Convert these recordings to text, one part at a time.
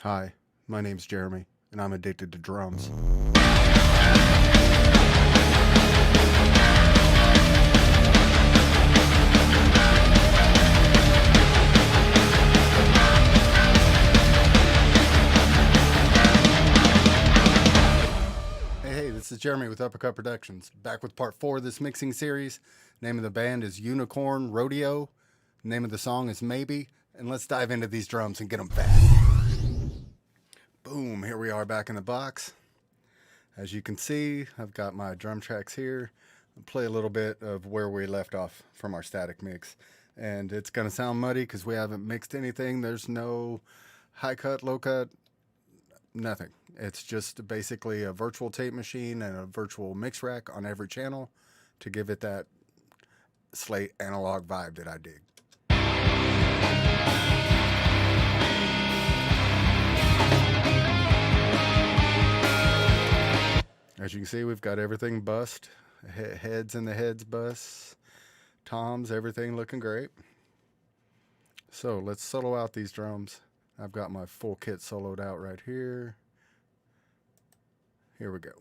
Hi, my name's Jeremy, and I'm addicted to drums. Hey, this is Jeremy with Uppercut Productions, back with part 4 of this mixing series. Name of the band is Unicorn Rodeo. Name of the song is Maybe, and let's dive into these drums and get them fast. Boom, here we are back in the box. As you can see, I've got my drum tracks here. I'll play a little bit of where we left off from our static mix. And it's going to sound muddy because we haven't mixed anything. There's no high cut, low cut, nothing. It's just basically a virtual tape machine and a virtual mix rack on every channel to give it that Slate analog vibe that I dig. As you can see, we've got everything bust, heads in the heads bust, toms, everything looking great. So let's solo out these drums. I've got my full kit soloed out right here. Here we go.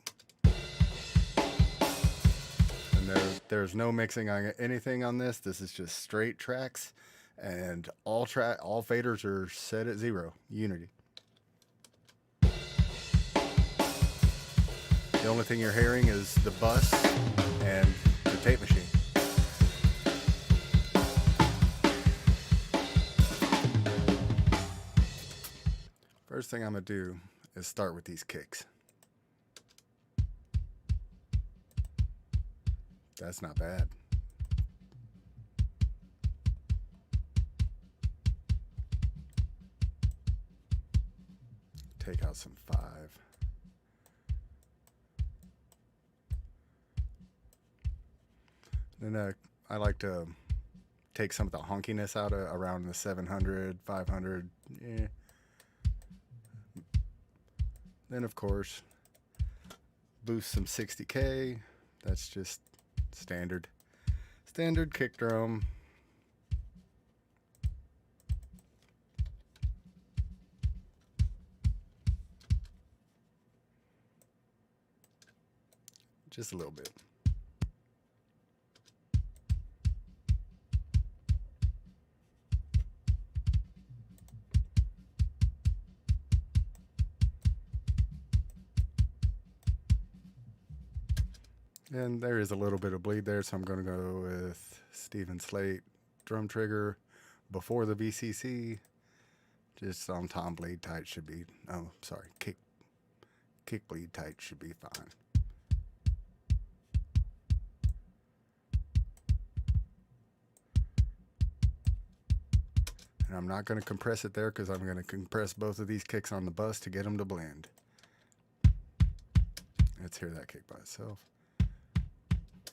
And there's no mixing on anything on this. This is just straight tracks, and all faders are set at 0, unity. The only thing you're hearing is the bus and the tape machine. First thing I'm going to do is start with these kicks. That's not bad. Take out some 5. Then I like to take some of the honkiness out of around the 700, 500. Yeah. Then, of course, boost some 60K. That's just standard kick drum. Just a little bit. And there is a little bit of bleed there, so I'm going to go with Steven Slate drum trigger before the VCC. Just on tom bleed tight should be, oh, sorry, kick bleed tight should be fine. And I'm not going to compress it there because I'm going to compress both of these kicks on the bus to get them to blend. Let's hear that kick by itself.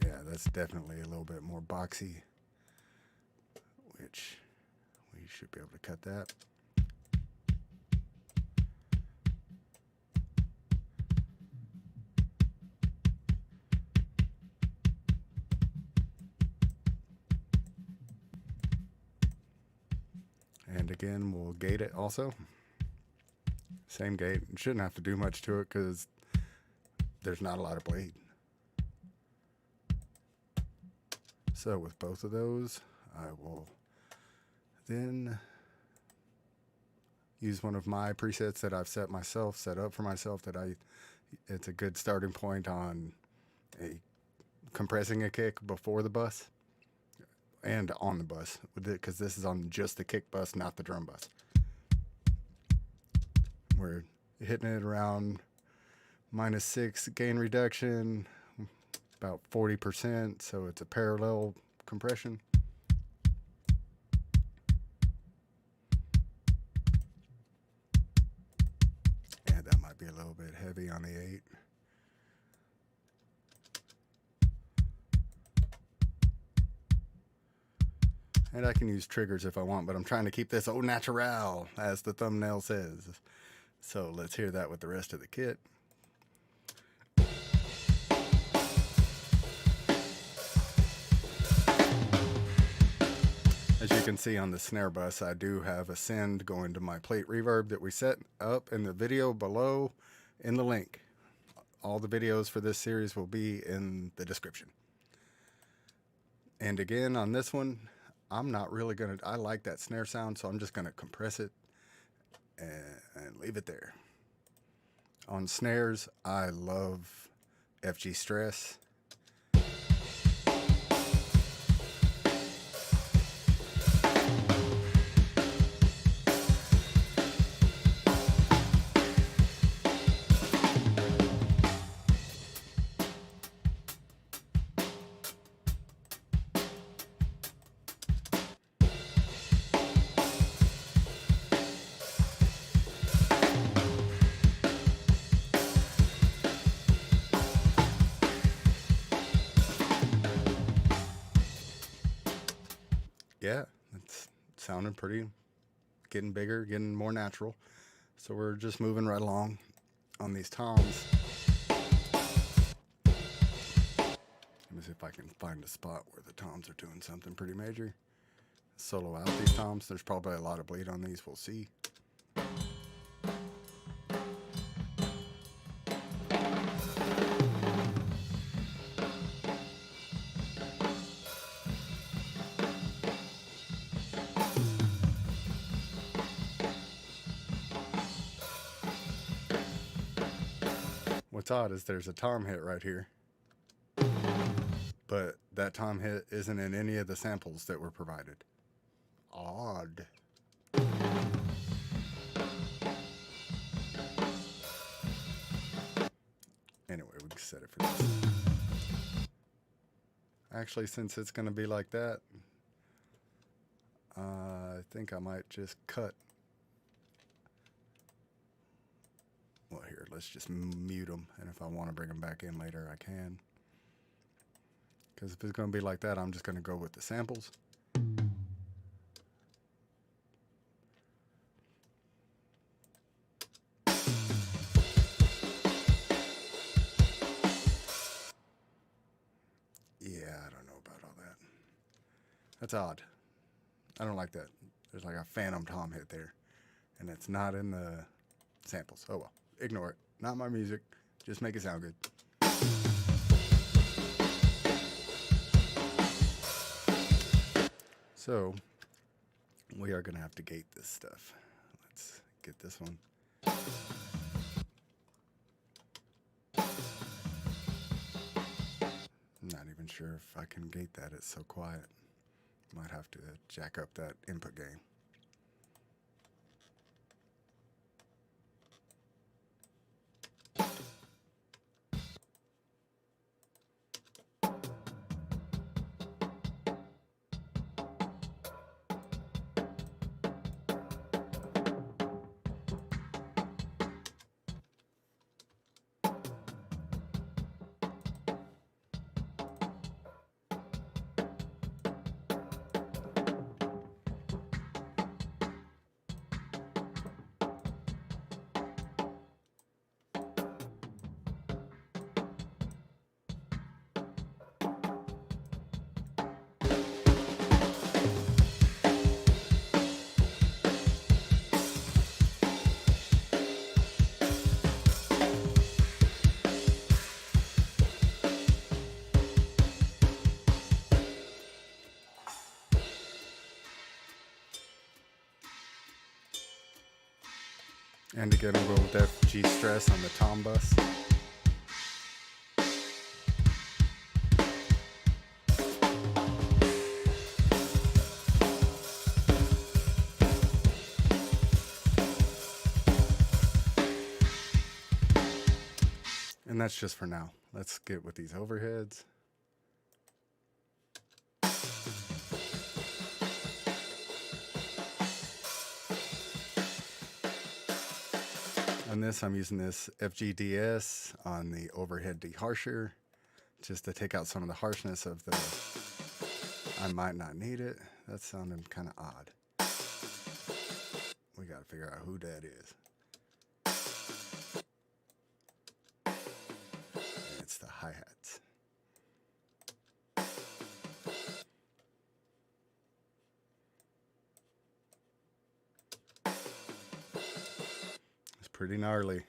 Yeah, that's definitely a little bit more boxy, which we should be able to cut that. And again, we'll gate it also. Same gate. Shouldn't have to do much to it because there's not a lot of bleed. So with both of those, I will then use one of my presets that I've set up for myself it's a good starting point on compressing a kick before the bus and on the bus, because this is on just the kick bus, not the drum bus. We're hitting it around -6 gain reduction, about 40%, so it's a parallel compression. Yeah, that might be a little bit heavy on the 8. And I can use triggers if I want, but I'm trying to keep this au naturel, as the thumbnail says. So let's hear that with the rest of the kit. As you can see on the snare bus, I do have a send going to my plate reverb that we set up in the video below in the link. All the videos for this series will be in the description. And again, on this one, I'm not really going to, I like that snare sound, so I'm just going to compress it and leave it there. On snares, I love FG Stress. Yeah, it's sounding pretty, getting bigger, getting more natural. So we're just moving right along on these toms. Let me see if I can find a spot where the toms are doing something pretty major. Solo out these toms. There's probably a lot of bleed on these. We'll see. What's odd is there's a tom hit right here, but that tom hit isn't in any of the samples that were provided. Odd. Anyway, we can set it for this. Actually, since it's going to be like that, I think I might just cut. Well, here, let's just mute them, and if I want to bring them back in later, I can. Because if it's going to be like that, I'm just going to go with the samples. Yeah, I don't know about all that. That's odd. I don't like that. There's like a phantom tom hit there, and it's not in the samples. Oh well, ignore it. Not my music. Just make it sound good. So we are going to have to gate this stuff. Let's get this one. Not even sure if I can gate that. It's so quiet. Might have to jack up that input gain. And again, we'll go with FG Stress on the tom bus. And that's just for now. Let's get with these overheads. On this, I'm using this FGDS on the overhead deharsher just to take out some of the harshness of the I might not need it. That's sounding kind of odd. We got to figure out who that is. And it's the hi-hats. Pretty gnarly.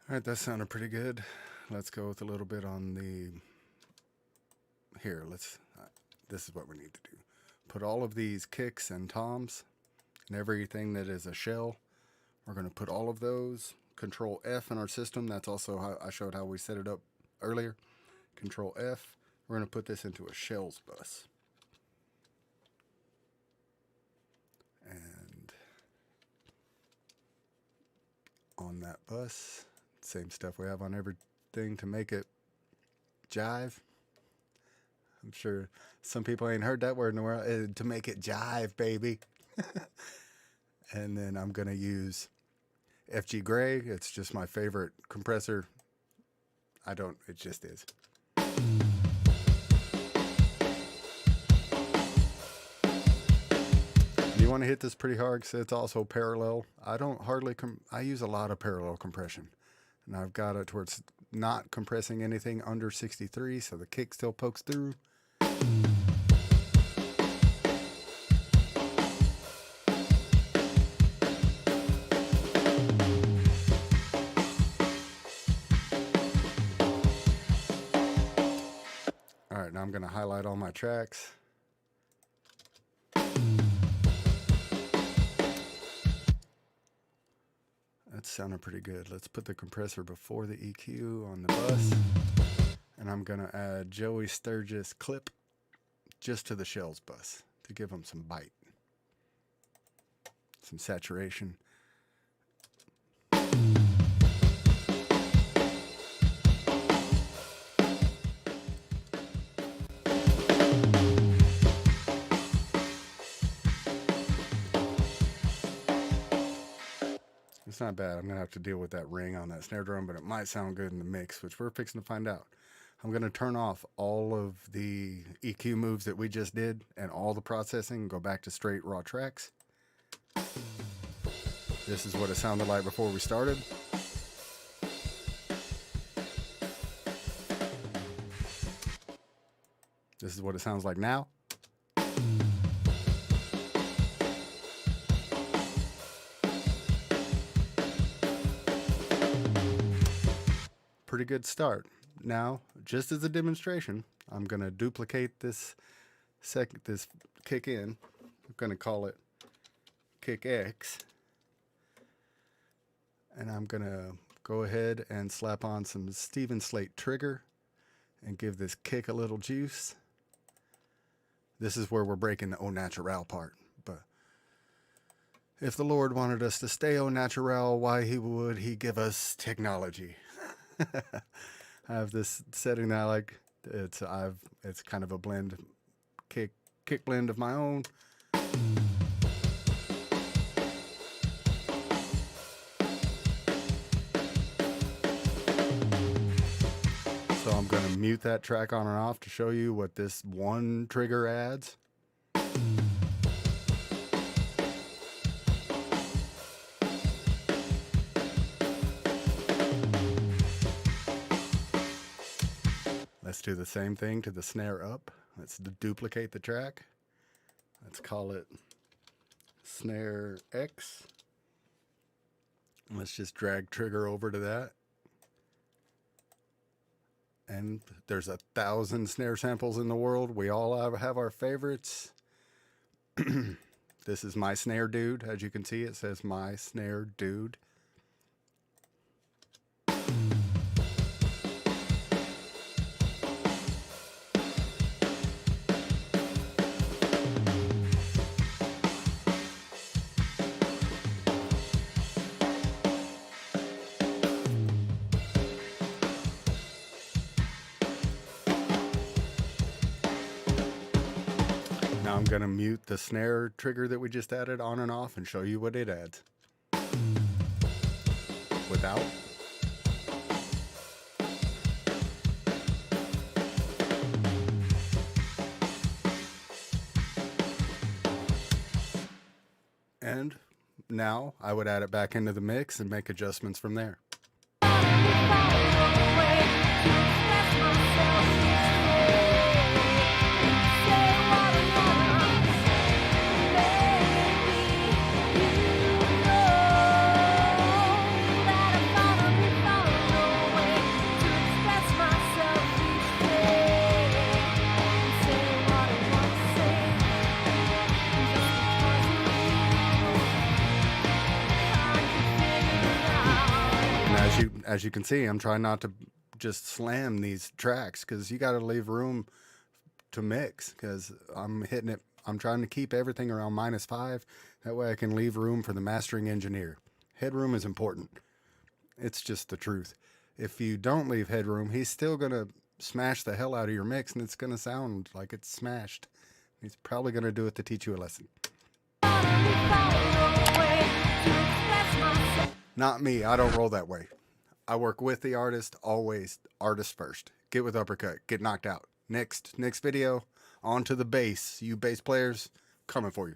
All right, that sounded pretty good. Let's go with a little bit on the, here, this is what we need to do. Put all of these kicks and toms and everything that is a shell. We're going to put all of those, Control F in our system. That's also how I showed how we set it up earlier. Control F. We're going to put this into a shells bus. And on that bus, same stuff we have on everything to make it jive. I'm sure some people ain't heard that word in the world. To make it jive, baby. And then I'm going to use FG Gray. It's just my favorite compressor. It just is. You want to hit this pretty hard because it's also parallel. I use a lot of parallel compression. And I've got it where it's not compressing anything under 63, so the kick still pokes through. All right, now I'm going to highlight all my tracks. That sounded pretty good. Let's put the compressor before the EQ on the bus. And I'm going to add Joey Sturgis clip just to the shells bus to give them some bite, some saturation. It's not bad. I'm going to have to deal with that ring on that snare drum, but it might sound good in the mix, which we're fixing to find out. I'm going to turn off all of the EQ moves that we just did and all the processing and go back to straight raw tracks. This is what it sounded like before we started. This is what it sounds like now. Pretty good start. Now, just as a demonstration, I'm going to duplicate this kick in. I'm going to call it kick X. And I'm going to go ahead and slap on some Steven Slate Trigger and give this kick a little juice. This is where we're breaking the au naturel part. But if the Lord wanted us to stay au naturel, why would he give us technology? I have this setting that I like. It's kind of a blend, kick blend of my own. So I'm going to mute that track on and off to show you what this one trigger adds. Let's do the same thing to the snare up. Let's duplicate the track. Let's call it snare X. Let's just drag trigger over to that. And there's 1,000 snare samples in the world. We all have our favorites. This is my snare dude. As you can see, it says my snare dude. Now I'm going to mute the snare trigger that we just added on and off and show you what it adds. Without. And now I would add it back into the mix and make adjustments from there. As you can see, I'm trying not to just slam these tracks because you got to leave room to mix, because I'm hitting it. I'm trying to keep everything around -5. That way I can leave room for the mastering engineer. Headroom is important. It's just the truth. If you don't leave headroom, he's still going to smash the hell out of your mix, and it's going to sound like it's smashed. He's probably going to do it to teach you a lesson. Not me. I don't roll that way. I work with the artist, always artist first. Get with uppercut, get knocked out. Next video, on to the bass. You bass players, coming for you.